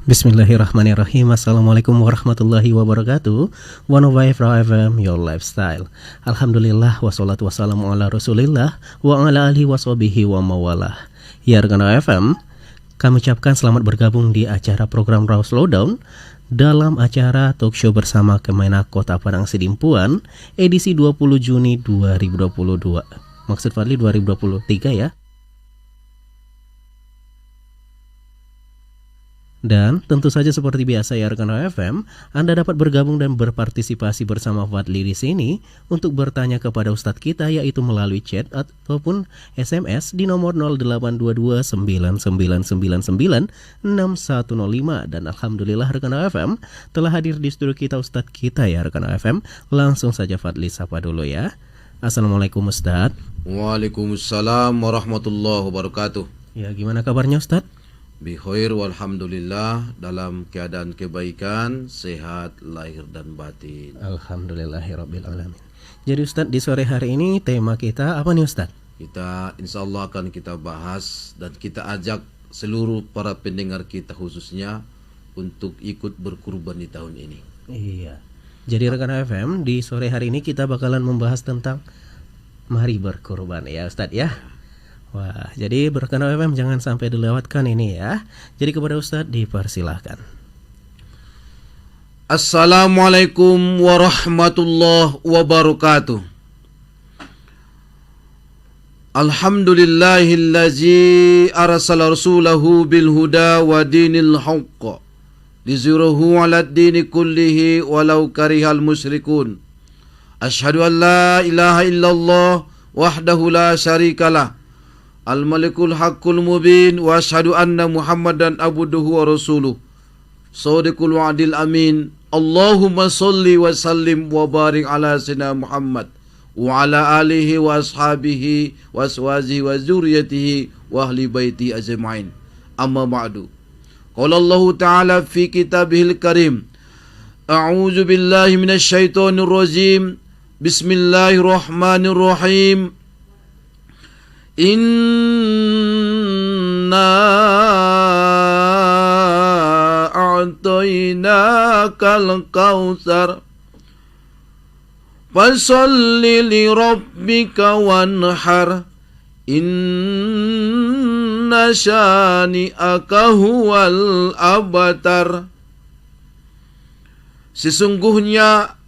Bismillahirrahmanirrahim. Assalamualaikum warahmatullahi wabarakatuh. 105 FM Your Lifestyle. Alhamdulillah wassalatu wassalamu ala rasulillah wa ala alihi washabihi wa mawalah. Ya rekan FM, kami ucapkan selamat bergabung di acara program Raw Slowdown dalam acara talk show bersama Kemenak Kota Padang Sidimpuan edisi 20 Juni 2022. Maksud Fadli 2023 ya. Dan tentu saja seperti biasa ya rekan FM, Anda dapat bergabung dan berpartisipasi bersama Fadli di sini untuk bertanya kepada Ustadz kita, yaitu melalui chat ataupun SMS di nomor 0822-9999-6105. Dan alhamdulillah rekan FM telah hadir di studio kita Ustadz kita ya rekan FM. Langsung saja Fadli sapa dulu ya. Assalamualaikum Ustadz. Waalaikumsalam warahmatullahi wabarakatuh. Ya, gimana kabarnya Ustadz? Bikhair walhamdulillah, dalam keadaan kebaikan, sehat lahir dan batin. Alhamdulillahirabbil alamin. Jadi Ustadz, di sore hari ini tema kita apa nih Ustadz? Kita insyaallah akan kita bahas dan kita ajak seluruh para pendengar kita khususnya untuk ikut berkurban di tahun ini. Iya. Jadi rekan FM, di sore hari ini kita bakalan membahas tentang mari berkurban ya Ustadz ya. Wah, jadi rekan FM jangan sampai dilewatkan ini ya. Jadi kepada Ustadz dipersilahkan. Assalamualaikum warahmatullahi wabarakatuh. Alhamdulillahillazi arsala rasulahu bil huda wa dinil haqq lizirahu 'alad dini kullihi walau karihal musyrikun. Asyhadu an la ilaha illallah wahdahu la syarikalah al-malikul haqqul mubin wa asyhadu anna muhammadan abduhu wa rasuluh shadiqul wa'dil amin. Allahumma salli wa sallim wa barik ala sayyidina Muhammad wa ala alihi wa ashabihi wa azwajihi wa zurriyyatihi wa ahli baiti ajma'in. Amma ba'du. Qala Allah ta'ala fi kitabihil karim, a'udzu billahi minasy syaithanir rajim. Bismillahirrahmanirrahim. Inna a'tainakal kautsar fasalli li rabbika wanhar inna syani'aka huwal abtar. Sesungguhnya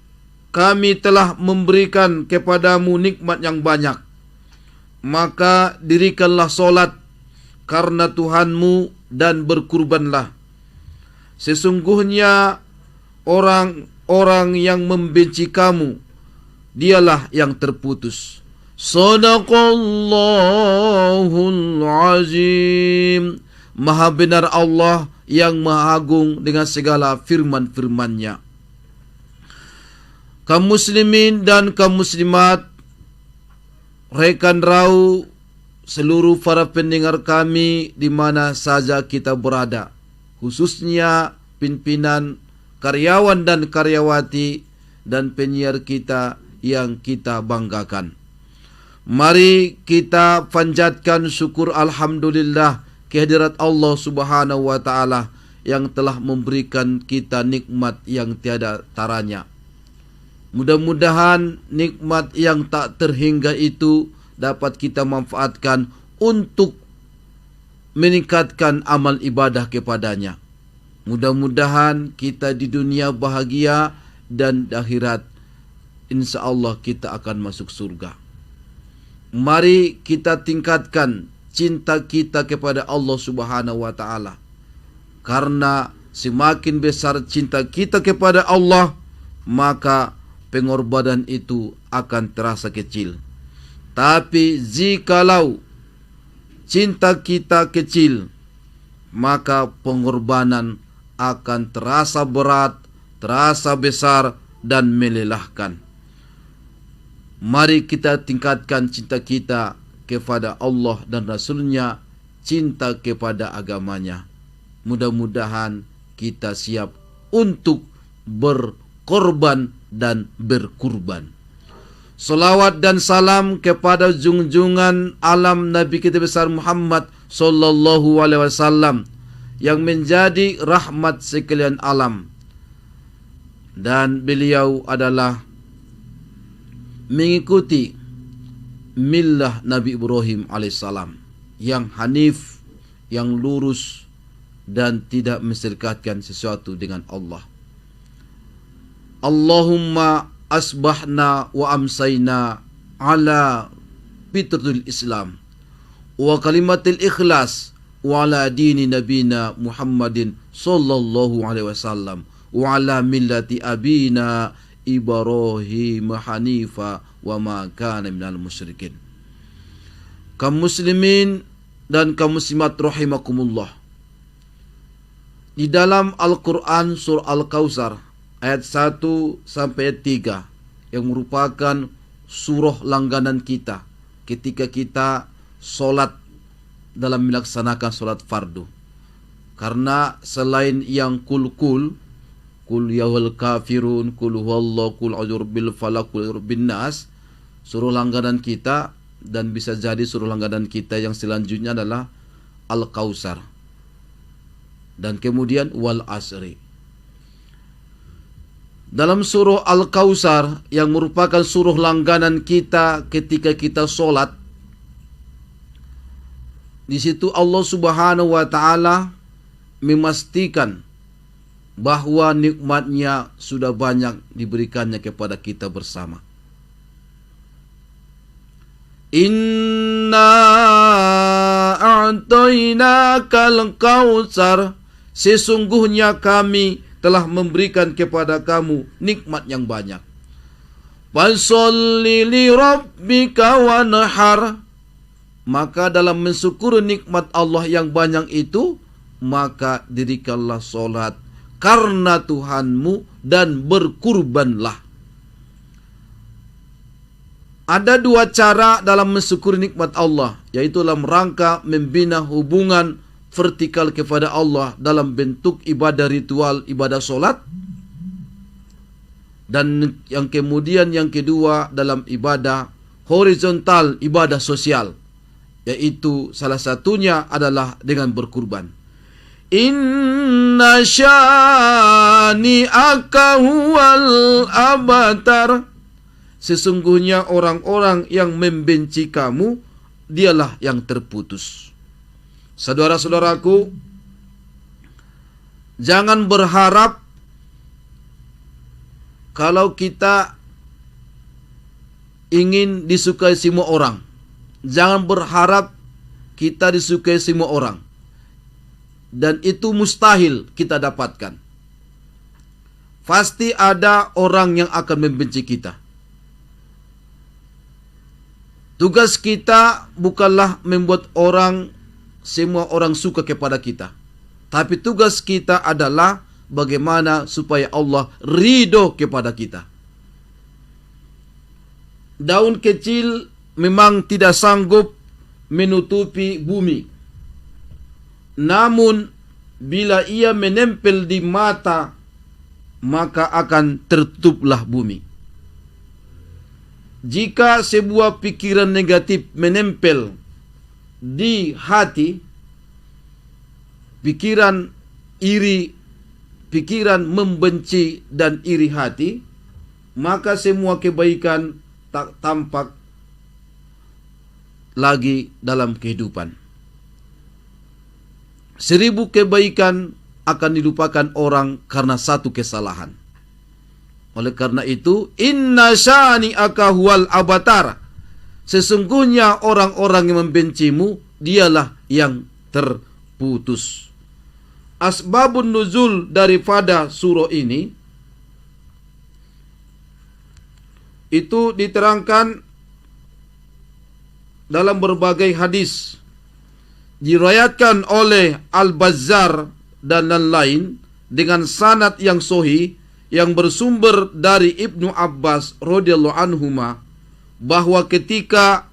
kami telah memberikan kepadamu nikmat yang banyak, maka dirikanlah solat karena Tuhanmu dan berkurbanlah. Sesungguhnya orang-orang yang membenci kamu, dialah yang terputus. Shadaqallahul azim. Maha benar Allah yang maha agung dengan segala firman-firman-Nya. Kaum muslimin dan kaum muslimat, rekan Raw, seluruh para pendengar kami di mana saja kita berada, khususnya pimpinan, karyawan dan karyawati, dan penyiar kita yang kita banggakan. Mari kita panjatkan syukur alhamdulillah kehadirat Allah Subhanahu wa taala yang telah memberikan kita nikmat yang tiada taranya. Mudah-mudahan nikmat yang tak terhingga itu dapat kita manfaatkan untuk meningkatkan amal ibadah kepadanya. Mudah-mudahan kita di dunia bahagia dan di akhirat insyaallah kita akan masuk surga. Mari kita tingkatkan cinta kita kepada Allah Subhanahu wa taala. Karena semakin besar cinta kita kepada Allah, maka pengorbanan itu akan terasa kecil. Tapi jikalau cinta kita kecil, maka pengorbanan akan terasa berat, terasa besar, dan melelahkan. Mari kita tingkatkan cinta kita kepada Allah dan Rasul-Nya, cinta kepada agamanya. Mudah-mudahan kita siap untuk berkorban dan berkurban. Salawat dan salam kepada junjungan alam Nabi kita besar Muhammad sallallahu alaihi wasallam yang menjadi rahmat sekalian alam. Dan beliau adalah mengikuti millah Nabi Ibrahim alaihissalam yang hanif, yang lurus dan tidak menserikatkan sesuatu dengan Allah. Allahumma asbahna wa amsayna ala fitratul Islam wa kalimatil ikhlas wa ala dini nabina Muhammadin sallallahu alaihi wasallam wa ala millati abina Ibrahim hanifa wa ma kana minal musyrikin. Kaum muslimin dan kaum muslimat rahimakumullah, di dalam Al-Quran surah Al-Kautsar ayat 1 sampai 3 yang merupakan surah langganan kita ketika kita solat dalam melaksanakan solat fardu. Karena selain yang kul yawal kafirun, kul huwallahu, kul a'udzu bil falaq, kul bin nas, surah langganan kita, dan bisa jadi surah langganan kita yang selanjutnya adalah Al-Kautsar. Dan kemudian wal asri. Dalam surah Al-Kautsar yang merupakan surah langganan kita ketika kita solat, di situ Allah Subhanahu wa taala memastikan bahwa nikmatnya sudah banyak diberikannya kepada kita bersama. Inna a'tainakal kautsar, sesungguhnya kami telah memberikan kepada kamu nikmat yang banyak. Fasholli li rabbika wanhar, maka dalam mensyukuri nikmat Allah yang banyak itu, maka dirikanlah solat karena Tuhanmu dan berkurbanlah. Ada dua cara dalam mensyukuri nikmat Allah, yaitu dalam rangka membina hubungan vertikal kepada Allah dalam bentuk ibadah ritual, ibadah solat, dan yang kemudian yang kedua dalam ibadah horizontal, ibadah sosial, yaitu salah satunya adalah dengan berkurban. Inna syani'aka huwal abtar, sesungguhnya orang-orang yang membenci kamu dialah yang terputus. Saudara-saudaraku, jangan berharap kalau kita ingin disukai semua orang. Jangan berharap kita disukai semua orang. Dan itu mustahil kita dapatkan. Pasti ada orang yang akan membenci kita. Tugas kita bukanlah membuat semua orang suka kepada kita. Tapi tugas kita adalah bagaimana supaya Allah ridho kepada kita. Daun kecil memang tidak sanggup menutupi bumi. Namun bila ia menempel di mata, maka akan tertutuplah bumi. Jika sebuah pikiran negatif menempel di hati, pikiran iri, pikiran membenci dan iri hati, maka semua kebaikan tak tampak lagi dalam kehidupan. 1000 kebaikan akan dilupakan orang karena satu kesalahan. Oleh karena itu, inna syani'aka huwal abtar, sesungguhnya orang-orang yang membencimu dialah yang terputus. Asbabun nuzul daripada surah ini itu diterangkan dalam berbagai hadis, diriwayatkan oleh Al-Bazzar dan lain-lain dengan sanad yang sahih yang bersumber dari Ibnu Abbas radhiyallahu anhuma, bahwa ketika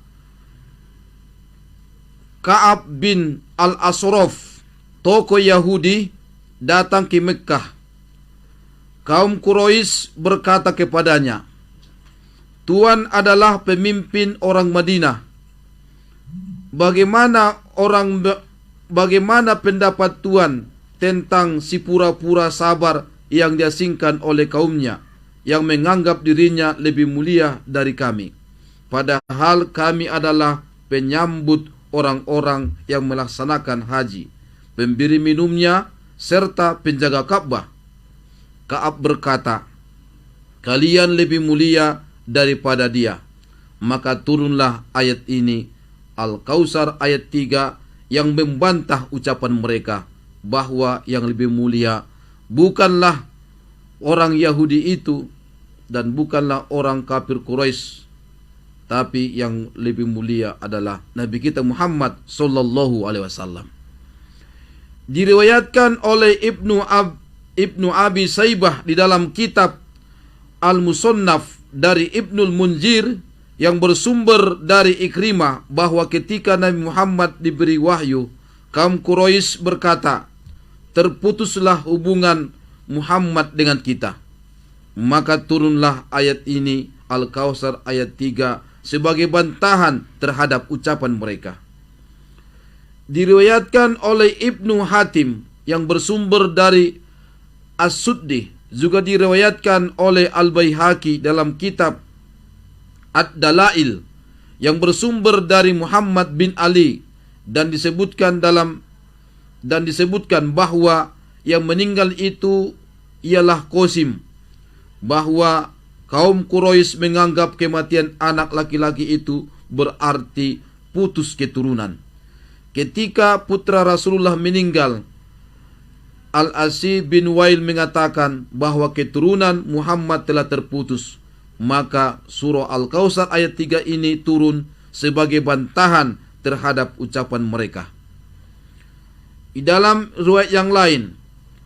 Ka'ab bin Al-Ashraf, tokoh Yahudi, datang ke Mekkah, kaum Quraisy berkata kepadanya, "Tuan adalah pemimpin orang Madinah. Bagaimana pendapat Tuan tentang si pura-pura sabar yang diasingkan oleh kaumnya, yang menganggap dirinya lebih mulia dari kami. Padahal kami adalah penyambut orang-orang yang melaksanakan haji, pemberi minumnya, serta penjaga Ka'bah. Ka'ab berkata, kalian lebih mulia daripada dia. Maka turunlah ayat ini, Al-Kautsar ayat 3, yang membantah ucapan mereka bahwa yang lebih mulia bukanlah orang Yahudi itu dan bukanlah orang kafir Quraisy, tapi yang lebih mulia adalah Nabi kita Muhammad sallallahu alaihi wasallam. Diriwayatkan oleh Ibnu Abi Saibah di dalam kitab Al-Musannaf dari Ibnul Munzir yang bersumber dari Ikrimah bahwa ketika Nabi Muhammad diberi wahyu, kaum Quraisy berkata, terputuslah hubungan Muhammad dengan kita. Maka turunlah ayat ini, Al-Kautsar ayat 3, sebagai bantahan terhadap ucapan mereka. Diriwayatkan oleh Ibnu Hatim yang bersumber dari As-Suddi, juga diriwayatkan oleh Al-Baihaqi dalam kitab Ad-Dalail yang bersumber dari Muhammad bin Ali, dan disebutkan bahwa yang meninggal itu ialah Qasim, bahwa kaum Quraisy menganggap kematian anak laki-laki itu berarti putus keturunan. Ketika putra Rasulullah meninggal, Al-Asi bin Wail mengatakan bahwa keturunan Muhammad telah terputus. Maka surah Al-Kautsar ayat 3 ini turun sebagai bantahan terhadap ucapan mereka. Di dalam riwayat yang lain,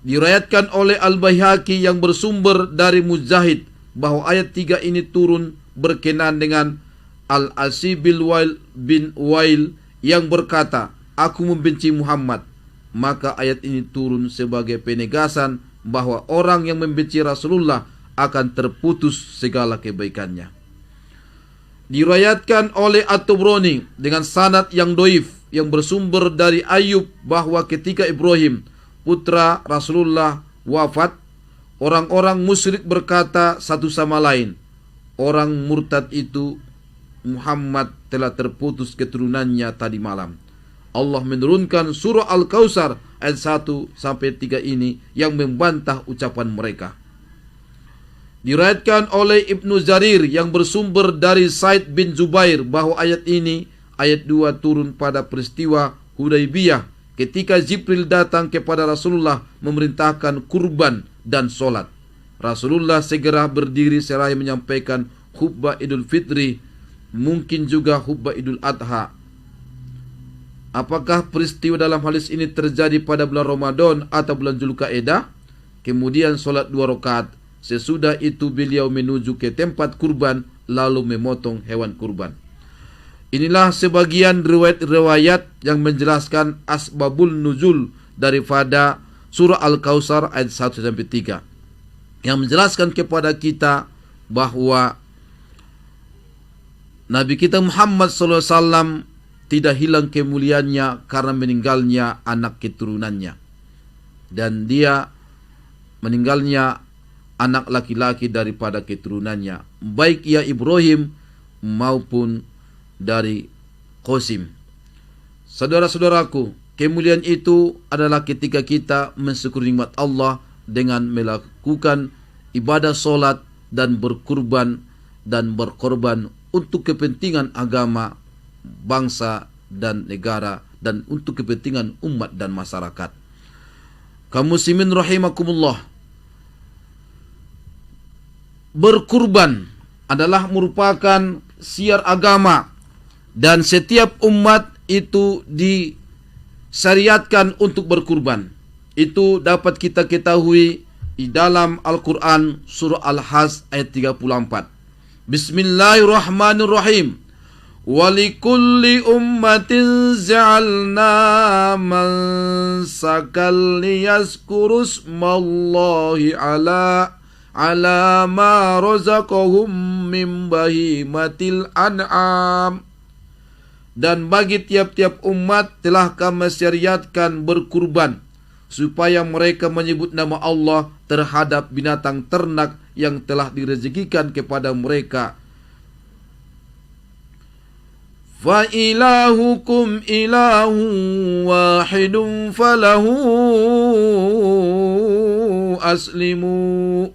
diriwayatkan oleh Al-Baihaqi yang bersumber dari Mujahid bahwa ayat 3 ini turun berkenaan dengan Al-Asi bin Wail yang berkata, aku membenci Muhammad. Maka ayat ini turun sebagai penegasan bahwa orang yang membenci Rasulullah akan terputus segala kebaikannya. Diriwayatkan oleh At-Tabrani dengan sanad yang dhaif yang bersumber dari Ayub bahwa ketika Ibrahim putra Rasulullah wafat, orang-orang musyrik berkata satu sama lain, orang murtad itu Muhammad telah terputus keturunannya tadi malam. Allah menurunkan surah Al-Kautsar ayat 1-3 ini yang membantah ucapan mereka. Diriwayatkan oleh Ibnu Jarir yang bersumber dari Said bin Zubair bahwa ayat ini, ayat 2, turun pada peristiwa Hudaybiyah ketika Jibril datang kepada Rasulullah memerintahkan kurban dan solat. Rasulullah segera berdiri seraya menyampaikan khutbah Idul Fitri, mungkin juga khutbah Idul Adha. Apakah peristiwa dalam hadis ini terjadi pada bulan Ramadan atau bulan Zulqa'dah? Kemudian solat 2 rakaat. Sesudah itu beliau menuju ke tempat kurban lalu memotong hewan kurban. Inilah sebagian riwayat-riwayat yang menjelaskan asbabul nuzul daripada surah Al-Kautsar ayat 1-3, yang menjelaskan kepada kita bahwa Nabi kita Muhammad SAW tidak hilang kemuliaannya karena meninggalnya anak keturunannya, dan dia meninggalnya anak laki-laki daripada keturunannya, baik ia Ibrahim maupun dari Qasim. Saudara-saudaraku, kemuliaan itu adalah ketika kita mensyukuri nikmat Allah dengan melakukan ibadah solat dan berkorban untuk kepentingan agama, bangsa dan negara, dan untuk kepentingan umat dan masyarakat. Kaum muslimin rahimakumullah, berkurban adalah merupakan syiar agama, dan setiap umat itu disyariatkan untuk berkurban. Itu dapat kita ketahui di dalam Al-Quran surah Al-Hajj ayat 34. Bismillahirrahmanirrahim. Walikulli ummatin ja'alna mansakan liyazkuru ismallahi ala ma razaqahum min bahimatil an'am. Dan bagi tiap-tiap umat telah kami syariatkan berkurban supaya mereka menyebut nama Allah terhadap binatang ternak yang telah direzekikan kepada mereka. Fa ilahukum ilahun wahidun falahu aslimu.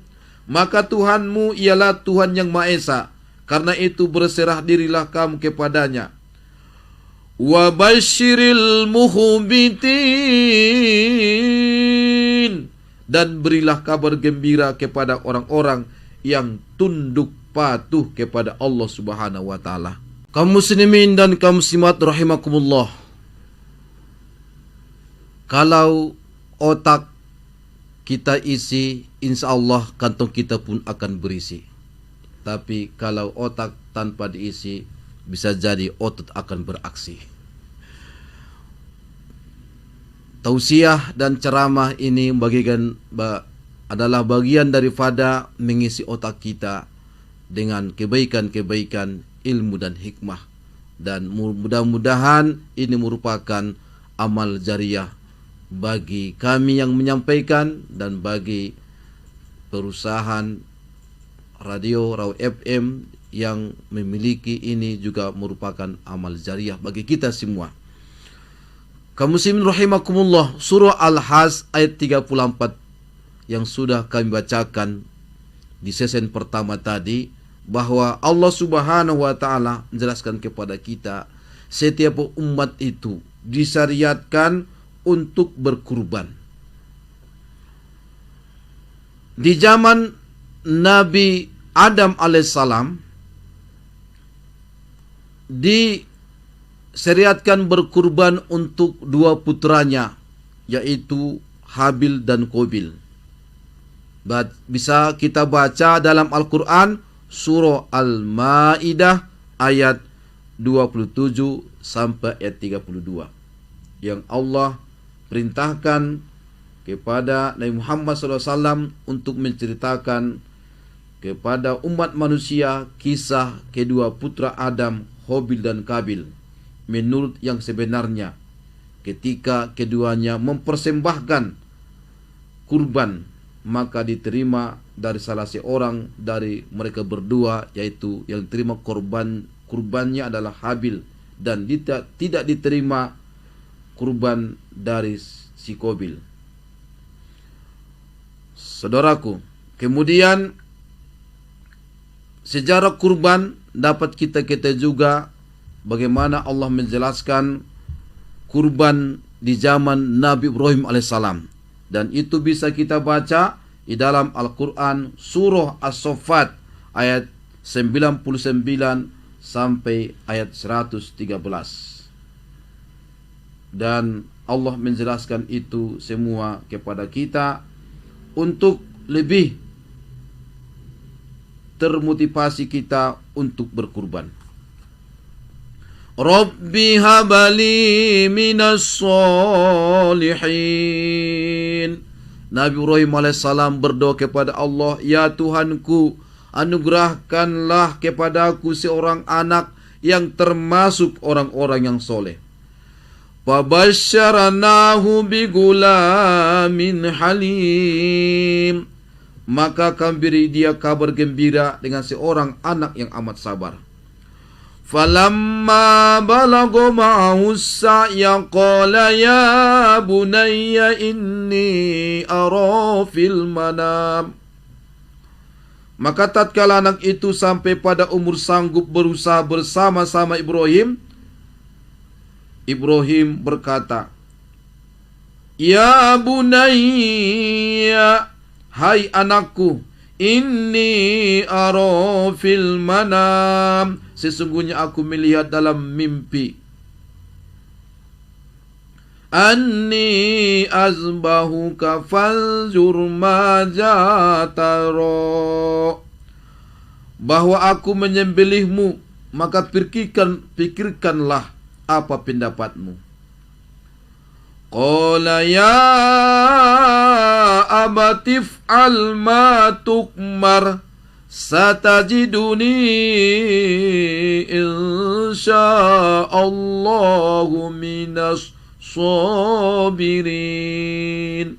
Maka Tuhanmu ialah Tuhan yang Maha Esa, karena itu berserah dirilah kamu kepadanya. Wa basyiril mukhbitin, dan berilah kabar gembira kepada orang-orang yang tunduk patuh kepada Allah Subhanahu wa taala. Kaum muslimin dan kaum muslimat rahimakumullah. Kalau otak kita isi, insya Allah kantong kita pun akan berisi. Tapi kalau otak tanpa diisi, bisa jadi otot akan beraksi. Tausiah dan ceramah ini adalah bagian daripada mengisi otak kita dengan kebaikan-kebaikan, ilmu dan hikmah. Dan mudah-mudahan ini merupakan amal jariah bagi kami yang menyampaikan dan bagi perusahaan radio Raw FM yang memiliki ini juga merupakan amal jariah bagi kita semua. Kaum muslimin rahimakumullah, surah Al-Hajj ayat 34 yang sudah kami bacakan di sesi pertama tadi, bahwa Allah Subhanahu wa taala menjelaskan kepada kita setiap umat itu disyariatkan untuk berkurban. Di zaman Nabi Adam alaihissalam disyariatkan berkurban untuk dua putranya, yaitu Habil dan Qabil. Bisa kita baca dalam Al-Quran surah Al-Ma'idah ayat 27 sampai ayat 32, yang Allah perintahkan kepada Nabi Muhammad SAW untuk menceritakan kepada umat manusia kisah kedua putra Adam, Habil dan Qabil, menurut yang sebenarnya, ketika keduanya mempersembahkan kurban, maka diterima dari salah seorang dari mereka berdua, yaitu yang terima kurbannya adalah Habil, dan tidak diterima kurban dari si Qabil. Saudaraku, kemudian sejarah kurban dapat kita juga bagaimana Allah menjelaskan kurban di zaman Nabi Ibrahim alaihissalam, dan itu bisa kita baca di dalam Al-Quran surah As-Saffat ayat 99 sampai ayat 113. Dan Allah menjelaskan itu semua kepada kita untuk lebih termotivasi kita untuk berkurban. Rabbi habali minas solihin. Nabi Ibrahim alaihissalam berdoa kepada Allah, ya Tuhanku, anugerahkanlah kepadaku seorang anak yang termasuk orang-orang yang soleh. Fabasyarnahu bigulamin halim. Maka kami beri dia kabar gembira dengan seorang anak yang amat sabar. Falamma balagha ma'ahu as-sa'ya qala ya bunayya inni ara fil manam. Maka tatkala anak itu sampai pada umur sanggup berusaha bersama-sama Ibrahim berkata, ya bunayya, hai anakku, inni ara fil manam, sesungguhnya aku melihat dalam mimpi, anni azbahuka fanzur maja tara, bahwa aku menyembelihmu, maka pikirkanlah apa pendapatmu. Qala ya abatif al ma tukmar satajiduni insya'allahu minas sabirin.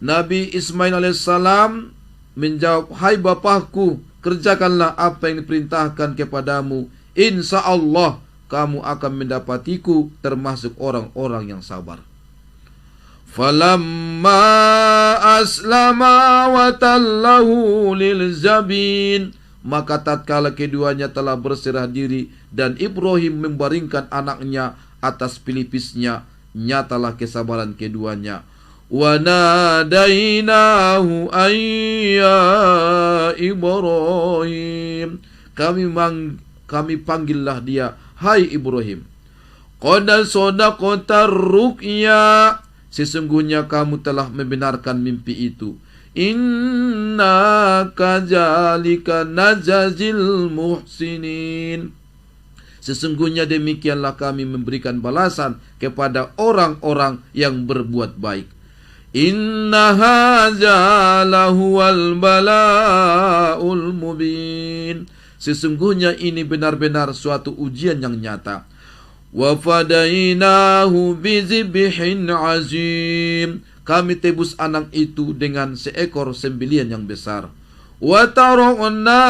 Nabi Ismail alaihissalam menjawab, hai bapakku, kerjakanlah apa yang diperintahkan kepadamu. Insya Allah kamu akan mendapatiku termasuk orang-orang yang sabar. Falamma aslama wa tallahu lil zabin, maka tatkala keduanya telah berserah diri dan Ibrahim membaringkan anaknya atas pelipisnya, nyatalah kesabaran keduanya. Wa nadainahu ayya Ibrahim, kami panggillah dia, hai Ibrahim. Qad sadaqta ruqya, sesungguhnya kamu telah membenarkan mimpi itu. Inna kadzalika najzil muhsinin, sesungguhnya demikianlah kami memberikan balasan kepada orang-orang yang berbuat baik. Inna hadza lahuwal bala'ul mubin, sesungguhnya ini benar-benar suatu ujian yang nyata. Wa fadainahu bizibhin azim, kami tebus anak itu dengan seekor sembelian yang besar. Wa tarakna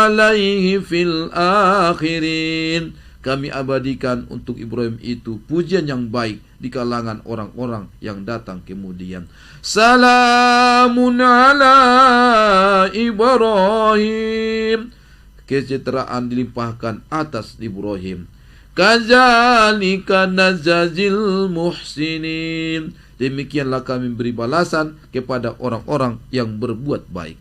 alaihi fil akhirin, kami abadikan untuk Ibrahim itu pujian yang baik di kalangan orang-orang yang datang kemudian. Salamun ala Ibrahim, kesejahteraan dilimpahkan atas Ibrahim. Kadzalika najzil muhsinin, demikianlah kami beri balasan kepada orang-orang yang berbuat baik.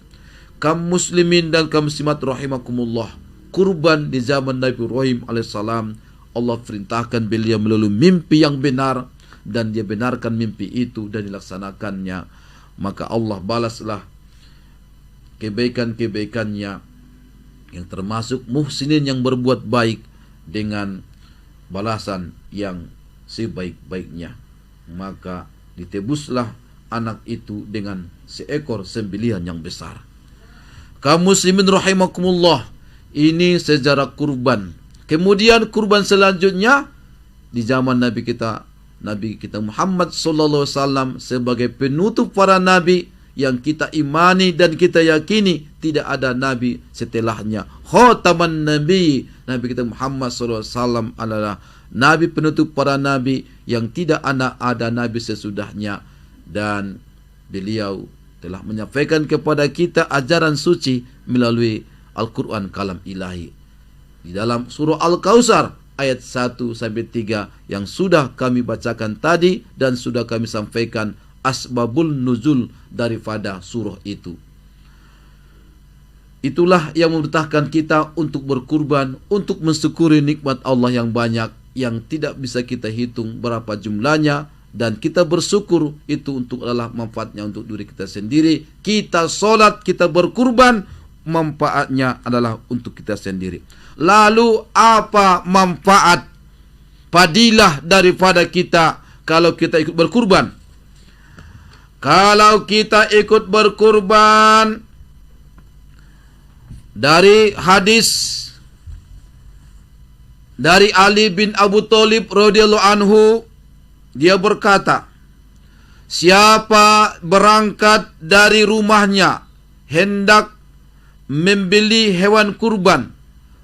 Kaum muslimin dan kaum muslimat rahimakumullah, kurban di zaman Nabi Ibrahim alaihissalam, Allah perintahkan beliau melalui mimpi yang benar, dan dia benarkan mimpi itu dan dilaksanakannya. Maka Allah balaslah kebaikan-kebaikannya, yang termasuk muhsinin yang berbuat baik, dengan balasan yang sebaik-baiknya. Maka ditebuslah anak itu dengan seekor sembelihan yang besar. Kaum muslimin rahimakumullah, ini sejarah kurban. Kemudian kurban selanjutnya di zaman Nabi kita Muhammad sallallahu alaihi wasallam sebagai penutup para nabi yang kita imani dan kita yakini tidak ada nabi setelahnya. Khataman Nabi, Nabi kita Muhammad sallallahu alaihi wasallam adalah nabi penutup para nabi yang tidak ada nabi sesudahnya, dan beliau telah menyampaikan kepada kita ajaran suci melalui Al-Quran kalam ilahi. Di dalam surah Al-Kautsar ayat 1-3 yang sudah kami bacakan tadi dan sudah kami sampaikan asbabul nuzul daripada surah itu. Itulah yang memerintahkan kita untuk berkurban, untuk mensyukuri nikmat Allah yang banyak, yang tidak bisa kita hitung berapa jumlahnya, dan kita bersyukur itu untuk adalah manfaatnya untuk diri kita sendiri. Kita solat, kita berkurban, manfaatnya adalah untuk kita sendiri. Lalu apa manfaat fadilah daripada kita kalau kita ikut berkurban? Kalau kita ikut berkurban, dari hadis dari Ali bin Abu Thalib radhiyallahu anhu, dia berkata, siapa berangkat dari rumahnya hendak membeli hewan kurban,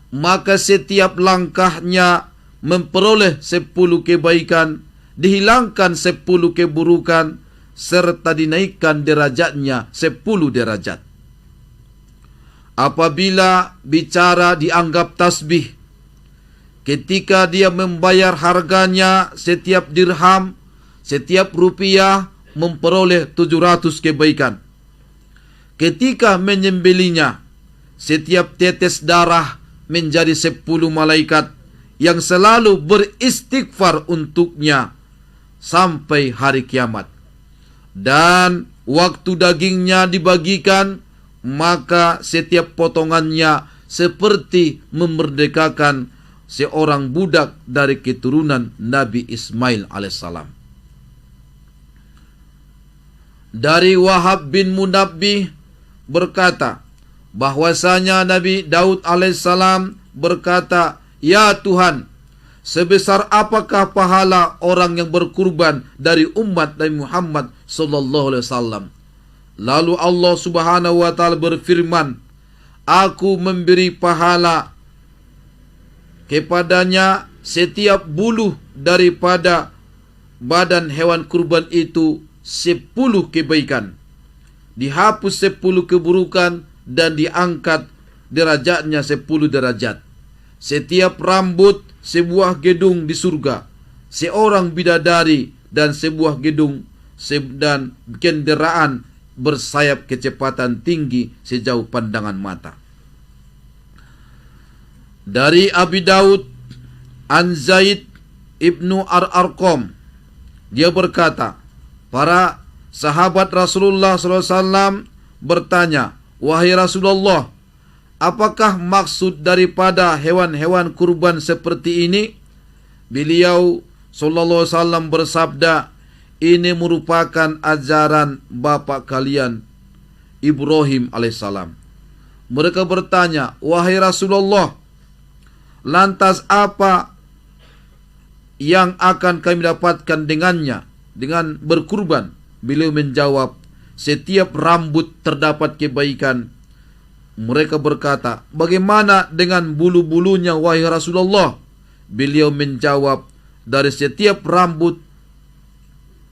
maka setiap langkahnya memperoleh 10 kebaikan, dihilangkan 10 keburukan, serta dinaikkan derajatnya 10 derajat. Apabila bicara dianggap tasbih, ketika dia membayar harganya, setiap dirham, setiap rupiah memperoleh 700 kebaikan. Ketika menyembelinya, setiap tetes darah menjadi 10 malaikat yang selalu beristighfar untuknya sampai hari kiamat. Dan waktu dagingnya dibagikan, maka setiap potongannya seperti memerdekakan seorang budak dari keturunan Nabi Ismail alaihissalam. Dari Wahab bin Munabbih berkata bahwasanya Nabi Daud alaihissalam berkata, ya Tuhan, sebesar apakah pahala orang yang berkurban dari umat Nabi Muhammad sallallahu alaihi wasallam. Lalu Allah Subhanahu wa taala berfirman, aku memberi pahala kepadanya setiap buluh daripada badan hewan kurban itu 10 kebaikan, dihapus 10 keburukan, dan diangkat derajatnya 10 derajat. Setiap rambut sebuah gedung di surga, seorang bidadari dan sebuah gedung dan kendaraan bersayap kecepatan tinggi sejauh pandangan mata. Dari Abi Daud an Zaid ibnu Arqam, dia berkata, para sahabat Rasulullah SAW bertanya, wahai Rasulullah, apakah maksud daripada hewan-hewan kurban seperti ini? Beliau sallallahu alaihi wasallam bersabda, ini merupakan ajaran bapa kalian Ibrahim alaihissalam. Mereka bertanya, wahai Rasulullah, lantas apa yang akan kami dapatkan dengannya, dengan berkurban? Beliau menjawab, setiap rambut terdapat kebaikan. Mereka berkata, bagaimana dengan bulu-bulunya wahai Rasulullah? Beliau menjawab, dari setiap rambut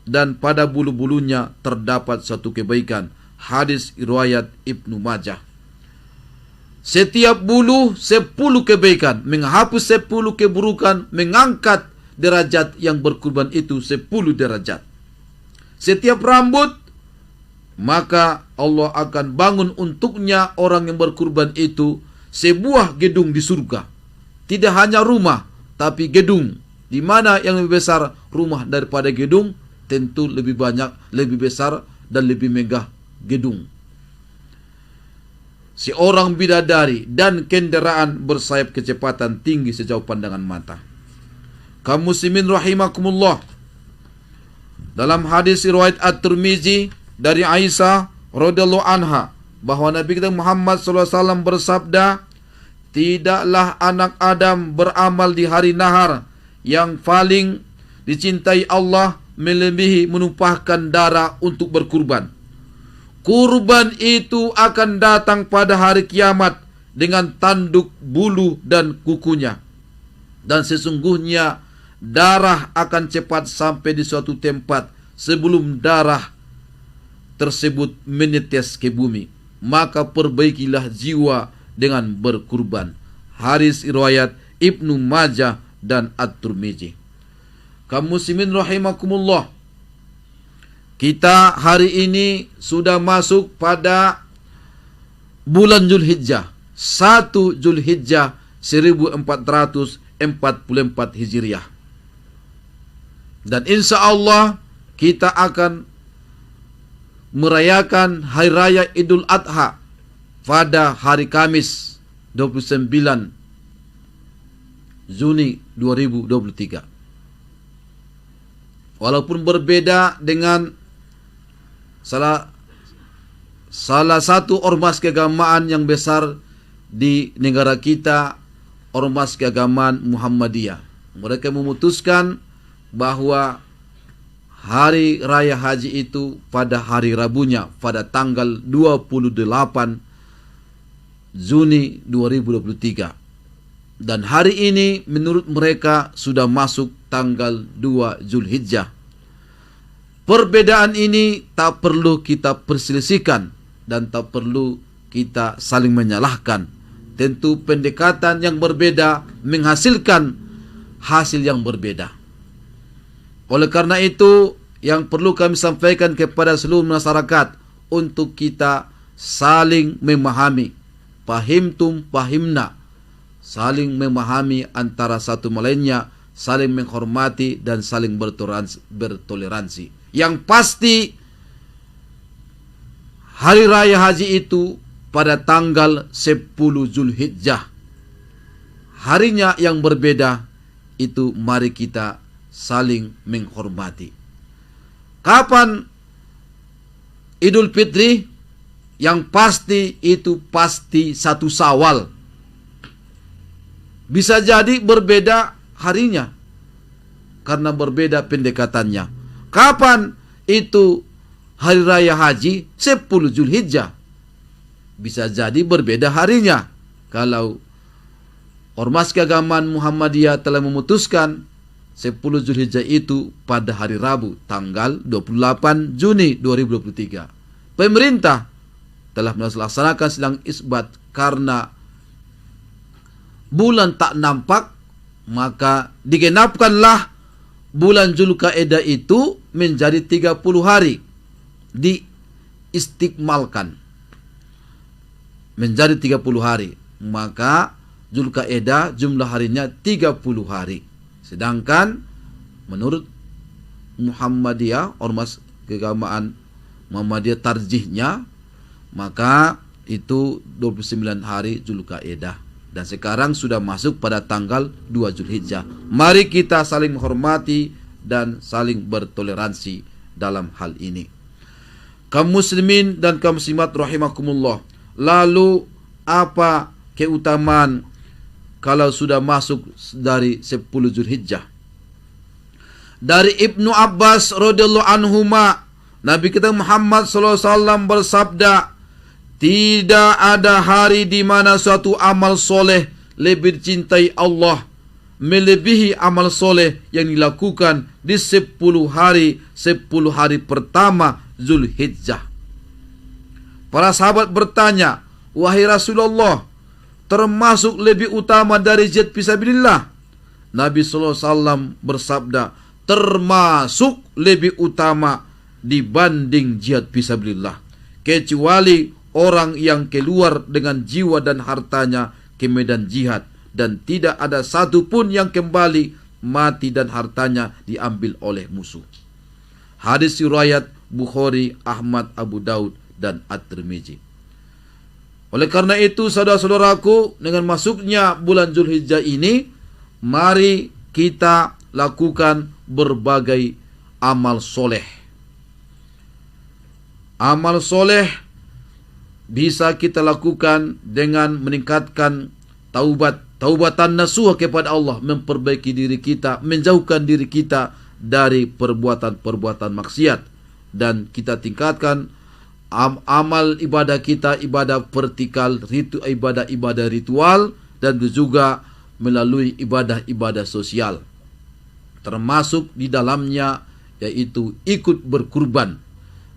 dan pada bulu-bulunya terdapat satu kebaikan. Hadis riwayat Ibnu Majah. Setiap bulu 10 kebaikan, menghapus 10 keburukan, mengangkat derajat yang berkurban itu 10 derajat. Setiap rambut, maka Allah akan bangun untuknya orang yang berkurban itu sebuah gedung di surga. Tidak hanya rumah, tapi gedung. Di mana yang lebih besar rumah daripada gedung? Tentu lebih banyak, lebih besar dan lebih megah gedung. Seorang bidadari dan kendaraan bersayap kecepatan tinggi sejauh pandangan mata. Kaum muslimin rahimakumullah, dalam hadis riwayat At-Tirmizi dari Aisyah radhiyallahu anha, bahwa Nabi kita Muhammad SAW bersabda, tidaklah anak Adam beramal di hari nahar yang paling dicintai Allah melebihi menumpahkan darah untuk berkurban. Kurban itu akan datang pada hari kiamat dengan tanduk bulu dan kukunya. Dan sesungguhnya darah akan cepat sampai di suatu tempat sebelum darah tersebut menetes ke bumi. Maka perbaikilah jiwa dengan berkurban. Hadis riwayat Ibnu Majah dan At-Tirmizi. Kaum muslimin rahimakumullah, kita hari ini sudah masuk pada bulan Zulhijjah, 1 Zulhijjah 1444 Hijriah. Dan insya Allah kita akan merayakan Hari Raya Idul Adha pada hari Kamis 29 Juni 2023. Walaupun berbeda dengan salah satu ormas keagamaan yang besar di negara kita, ormas keagamaan Muhammadiyah. Mereka memutuskan bahwa hari raya haji itu pada hari Rabunya, pada tanggal 28 Juni 2023. Dan hari ini menurut mereka sudah masuk tanggal 2 Zulhijjah. Perbedaan ini tak perlu kita perselisihkan dan tak perlu kita saling menyalahkan. Tentu pendekatan yang berbeda menghasilkan hasil yang berbeda. Oleh karena itu, yang perlu kami sampaikan kepada seluruh masyarakat untuk kita saling memahami. Fahimtum fahimna. Saling memahami antara satu lainnya, saling menghormati dan saling bertoleransi. Yang pasti hari raya haji itu pada tanggal 10 Zulhijjah. Harinya yang berbeda, itu mari kita saling menghormati. Kapan Idul Fitri? Yang pasti itu pasti 1 Syawal. Bisa jadi berbeda harinya karena berbeda pendekatannya. Kapan itu hari raya haji? 10 Zulhijjah. Bisa jadi berbeda harinya. Kalau Ormas Keagamaan Muhammadiyah telah memutuskan 10 Zulhijjah itu pada hari Rabu tanggal 28 Juni 2023. Pemerintah telah melaksanakan sidang isbat karena bulan tak nampak, maka digenapkanlah bulan Zulqa'dah itu menjadi 30 hari. Diistikmalkan menjadi 30 hari. Maka Zulqa'dah jumlah harinya 30 hari. Sedangkan menurut Muhammadiyah, Ormas Keagamaan Muhammadiyah tarjihnya, maka itu 29 hari Zulqa'dah. Dan sekarang sudah masuk pada tanggal 2 Zulhijjah. Mari kita saling menghormati dan saling bertoleransi dalam hal ini. Kaum muslimin dan kaum muslimat rahimakumullah. Lalu apa keutamaan kalau sudah masuk dari 10 Zulhijjah? Dari Ibnu Abbas radhiyallahu anhuma, Nabi kita Muhammad sallallahu alaihi wasallam bersabda, tidak ada hari di mana suatu amal soleh lebih dicintai Allah melebihi amal soleh yang dilakukan di 10 hari pertama Zulhijjah. Para sahabat bertanya, wahai Rasulullah, termasuk lebih utama dari jihad fisabilillah? Nabi sallallahu alaihi wasallam bersabda, termasuk lebih utama dibanding jihad fisabilillah, kecuali orang yang keluar dengan jiwa dan hartanya ke medan jihad, dan tidak ada satu pun yang kembali mati dan hartanya diambil oleh musuh. Hadis riwayat Bukhari, Ahmad, Abu Daud, dan At-Tirmizi. Oleh karena itu, saudara-saudaraku, dengan masuknya bulan Zulhijjah ini, mari kita lakukan berbagai amal soleh. Amal soleh bisa kita lakukan dengan meningkatkan taubatan nasuha kepada Allah, memperbaiki diri kita, menjauhkan diri kita dari perbuatan-perbuatan maksiat, dan kita tingkatkan amal ibadah kita, ibadah vertikal, ibadah ritual, dan juga melalui ibadah-ibadah sosial, termasuk di dalamnya yaitu ikut berkurban.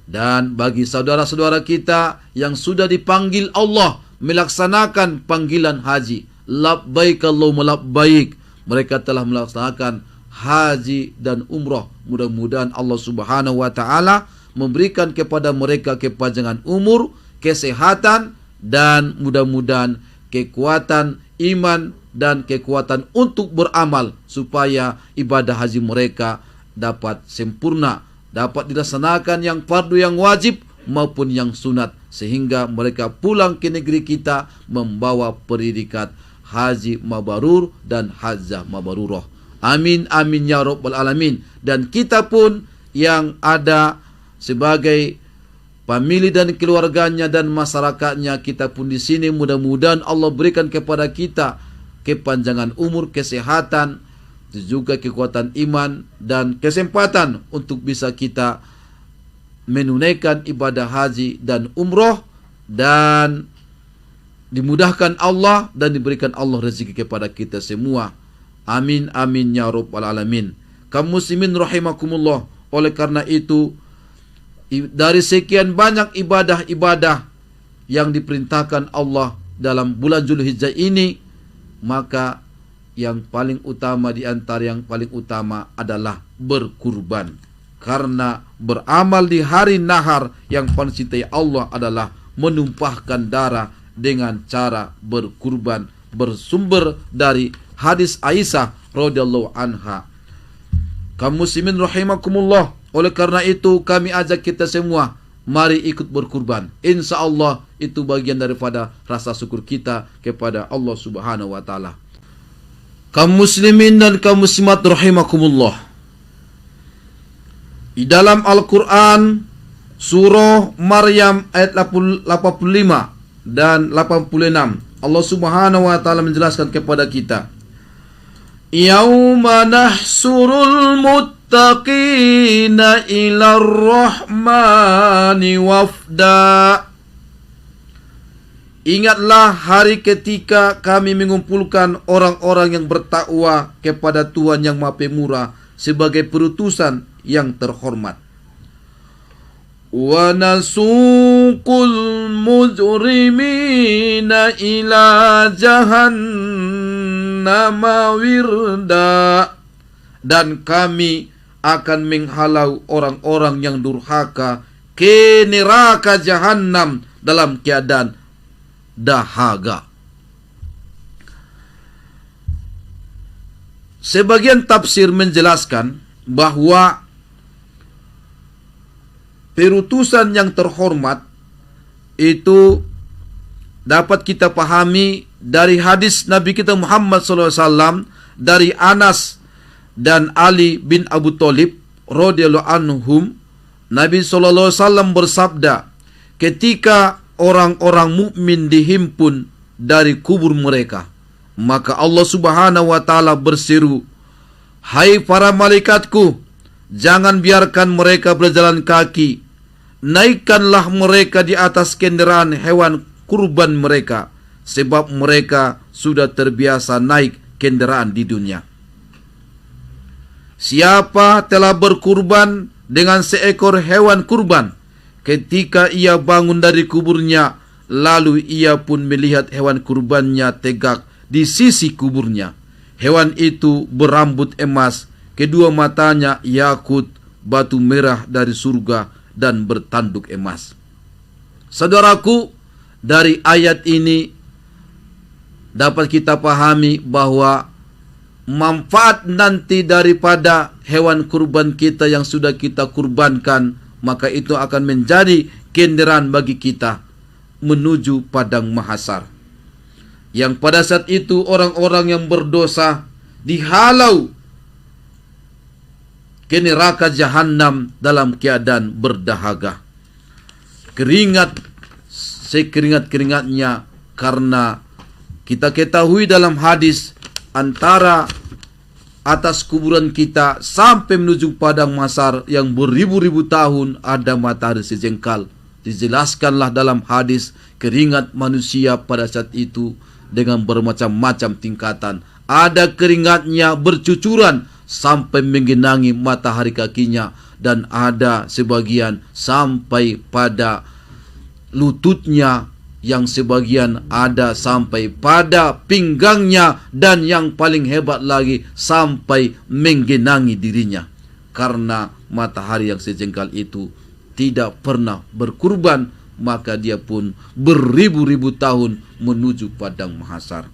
Dan bagi saudara-saudara kita yang sudah dipanggil Allah melaksanakan panggilan haji, labbaik Allahumma labbaik, mereka telah melaksanakan haji dan umrah. Mudah-mudahan Allah Subhanahu wa taala memberikan kepada mereka kepanjangan umur, kesehatan, dan mudah-mudahan kekuatan iman dan kekuatan untuk beramal, supaya ibadah haji mereka dapat sempurna, dapat dilaksanakan yang fardu, yang wajib maupun yang sunat, sehingga mereka pulang ke negeri kita membawa predikat haji mabrur dan hajjah mabrurah. Amin amin ya rabbal alamin. Dan kita pun yang ada sebagai famili dan keluarganya dan masyarakatnya, kita pun di sini mudah-mudahan Allah berikan kepada kita kepanjangan umur, kesehatan, juga kekuatan iman dan kesempatan untuk bisa kita menunaikan ibadah haji dan umroh, dan dimudahkan Allah dan diberikan Allah rezeki kepada kita semua. Amin amin ya rabbal alamin. Kaum muslimin rahimakumullah. Oleh karena itu, dari sekian banyak ibadah-ibadah yang diperintahkan Allah dalam bulan Zulhijjah ini, maka yang paling utama di antara yang paling utama adalah berkurban. Karena beramal di hari nahar yang paling dicintai Allah adalah menumpahkan darah dengan cara berkurban, bersumber dari hadis Aisyah radhiyallahu anha. Kaum muslimin rahimakumullah. Oleh karena itu kami ajak kita semua, mari ikut berkurban. Insya Allah itu bagian daripada rasa syukur kita kepada Allah Subhanahu wa taala. Kaum muslimin dan kaum muslimat rahimakumullah. Di dalam Al-Quran surah Maryam ayat 85 dan 86, Allah Subhanahu wa taala menjelaskan kepada kita, Yauma nahsurul muttaqina ilar rahmani wafda. Ingatlah hari ketika kami mengumpulkan orang-orang yang bertakwa kepada Tuhan yang Maha Pemurah sebagai perutusan yang terhormat. Wa nasuqul mujrimina ila jahannama wirda. Dan kami akan menghalau orang-orang yang durhaka ke neraka Jahannam dalam keadaan dahaga. Sebagian tafsir menjelaskan bahwa perutusan yang terhormat itu dapat kita pahami dari hadis Nabi kita Muhammad SAW dari Anas dan Ali bin Abu Thalib radhiyallahu anhum. Nabi SAW bersabda, ketika orang-orang mukmin dihimpun dari kubur mereka, maka Allah Subhanahu wa taala berseru, "Hai para malaikatku, jangan biarkan mereka berjalan kaki. Naikkanlah mereka di atas kendaraan hewan kurban mereka, sebab mereka sudah terbiasa naik kendaraan di dunia." Siapa telah berkurban dengan seekor hewan kurban, ketika ia bangun dari kuburnya, lalu ia pun melihat hewan kurbannya tegak di sisi kuburnya. Hewan itu berambut emas, kedua matanya yakut, batu merah dari surga, dan bertanduk emas. Saudaraku, dari ayat ini dapat kita pahami bahwa manfaat nanti daripada hewan kurban kita yang sudah kita kurbankan, maka itu akan menjadi kendaraan bagi kita menuju padang mahsyar. Yang pada saat itu orang-orang yang berdosa dihalau ke neraka Jahannam dalam keadaan berdahaga. Keringat sekeringat-keringatnya, karena kita ketahui dalam hadis antara atas kuburan kita sampai menuju padang mahsyar yang beribu-ribu tahun ada matahari sejengkal. Dijelaskanlah dalam hadis keringat manusia pada saat itu dengan bermacam-macam tingkatan. Ada keringatnya bercucuran sampai menggenangi matahari kakinya, dan ada sebagian sampai pada lututnya, yang sebagian ada sampai pada pinggangnya, dan yang paling hebat lagi sampai menggenangi dirinya. Karena matahari yang sejengkal itu tidak pernah berkurban, maka dia pun beribu-ribu tahun menuju padang mahsyar.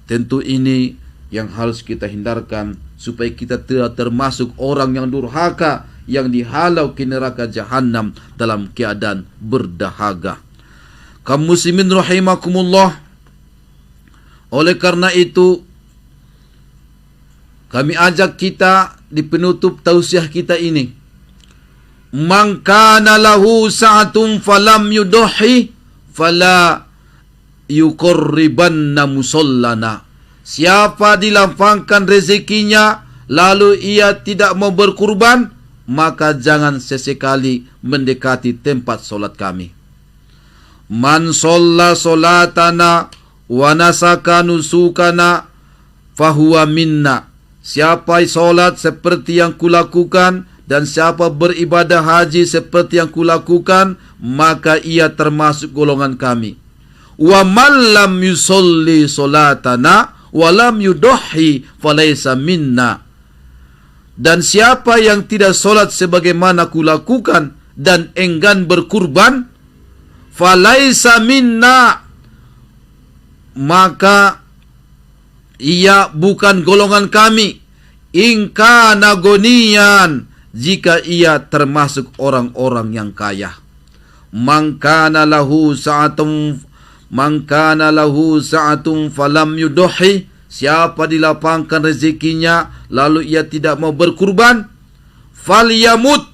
Tentu ini yang harus kita hindarkan supaya kita tidak termasuk orang yang durhaka yang dihalau ke neraka Jahannam dalam keadaan berdahaga. Kaum muslimin rahimakumullah, oleh karena itu kami ajak kita di penutup tausiah kita ini, man kana lahu sa'atun falam yudahi fala yuqarribanna musallana. Siapa dilapangkan rezekinya lalu ia tidak mau berkurban, maka jangan sesekali mendekati tempat solat kami. Man sholla solatana wa nasaka nusukana fahuwa minna. Siapa solat seperti yang kulakukan dan siapa beribadah haji seperti yang kulakukan, maka ia termasuk golongan kami. Wa man lam yusolli solatana wa lam yudahi falaysa minna. Dan siapa yang tidak solat sebagaimana kulakukan dan enggan berkurban, falaysa minna, maka ia bukan golongan kami. In kana goniyan, jika ia termasuk orang-orang yang kaya. Man kana lahu sa'atun falam yudahi, siapa dilapangkan rezekinya lalu ia tidak mau berkurban, falyamut,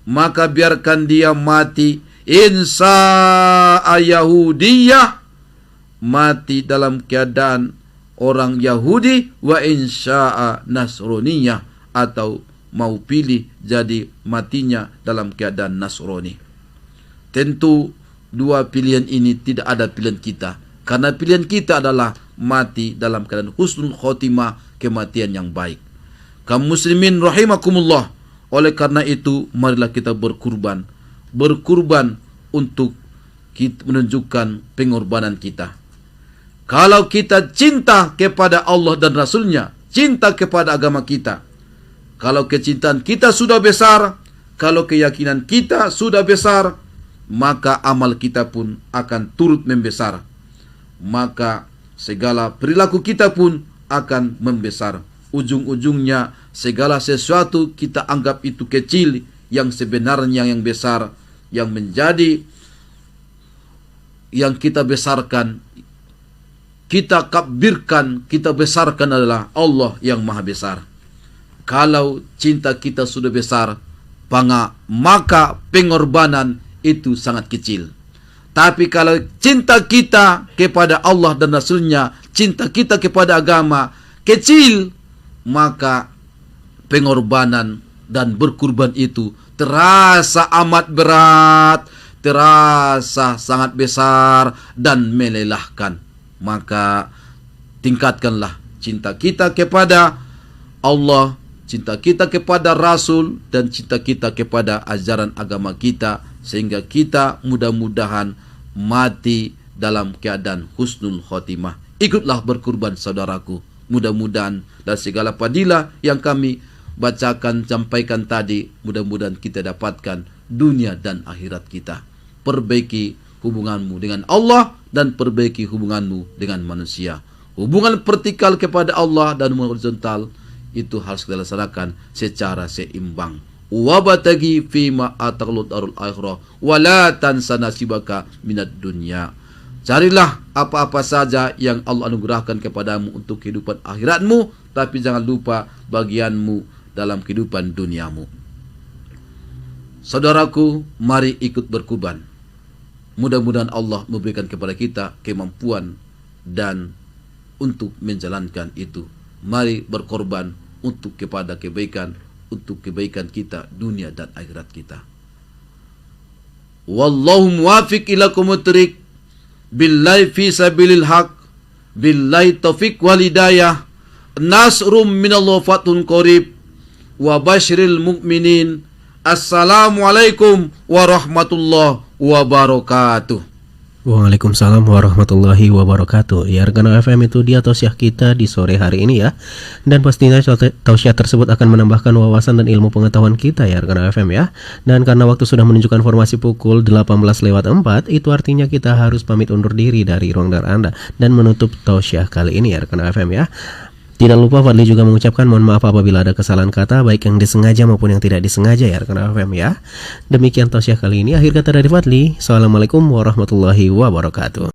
maka biarkan dia mati. Insa Yahudiyah, mati dalam keadaan orang Yahudi, wa insya'a Nasroniyah, atau mau pilih jadi matinya dalam keadaan Nasrani. Tentu dua pilihan ini tidak ada pilihan kita, karena pilihan kita adalah mati dalam keadaan husnul khotimah, kematian yang baik. Kaum muslimin rahimakumullah, oleh karena itu marilah kita berkurban untuk kita menunjukkan pengorbanan kita. Kalau kita cinta kepada Allah dan Rasulnya, cinta kepada agama kita, kalau kecintaan kita sudah besar, kalau keyakinan kita sudah besar, maka amal kita pun akan turut membesar. Maka segala perilaku kita pun akan membesar. Ujung-ujungnya segala sesuatu kita anggap itu kecil, yang sebenarnya yang besar, yang menjadi yang kita besarkan, kita kabirkan, kita besarkan adalah Allah yang maha besar. Kalau cinta kita sudah besar, maka pengorbanan itu sangat kecil. Tapi kalau cinta kita kepada Allah dan Rasulnya, cinta kita kepada agama kecil, maka pengorbanan dan berkurban itu terasa amat berat, terasa sangat besar dan melelahkan. Maka tingkatkanlah cinta kita kepada Allah, cinta kita kepada Rasul, dan cinta kita kepada ajaran agama kita, sehingga kita mudah-mudahan mati dalam keadaan husnul khotimah. Ikutlah berkurban saudaraku. Mudah-mudahan dan segala fadilah yang kami bacakan, sampaikan tadi, mudah-mudahan kita dapatkan dunia dan akhirat kita. Perbaiki hubunganmu dengan Allah dan perbaiki hubunganmu dengan manusia. Hubungan vertikal kepada Allah dan hubungan horizontal itu harus kita laksanakan secara seimbang. Wabatagi fima ataqallu darul akhirah wa la tansa nasibaka minad dunya. Carilah apa-apa saja yang Allah anugerahkan kepadamu untuk kehidupan akhiratmu, tapi jangan lupa bagianmu dalam kehidupan duniamu. Saudaraku, mari ikut berkurban. Mudah-mudahan Allah memberikan kepada kita kemampuan dan untuk menjalankan itu. Mari berkorban untuk kepada kebaikan, untuk kebaikan kita dunia dan akhirat kita. Wallahu muwafiq ila aqwamit thoriq, billahi fi sabilil haq, billahi taufiq wal hidayah, nasrum minallah fathun qarib, wa basyiril mu'minin. Assalamualaikum warahmatullahi wabarakatuh. Waalaikumsalam warahmatullahi wabarakatuh. Ya, rekan FM, itu dia tausiah kita di sore hari ini ya. Dan pastinya tausiah tersebut akan menambahkan wawasan dan ilmu pengetahuan kita ya rekan FM ya. Dan karena waktu sudah menunjukkan formasi pukul 18:04, itu artinya kita harus pamit undur diri dari ruang dengar Anda dan menutup tausiah kali ini ya rekan FM ya. Tidak lupa Fadli juga mengucapkan mohon maaf apabila ada kesalahan kata, baik yang disengaja maupun yang tidak disengaja ya rekan FM ya. Demikian tausiah kali ini. Akhir kata dari Fadli, assalamualaikum warahmatullahi wabarakatuh.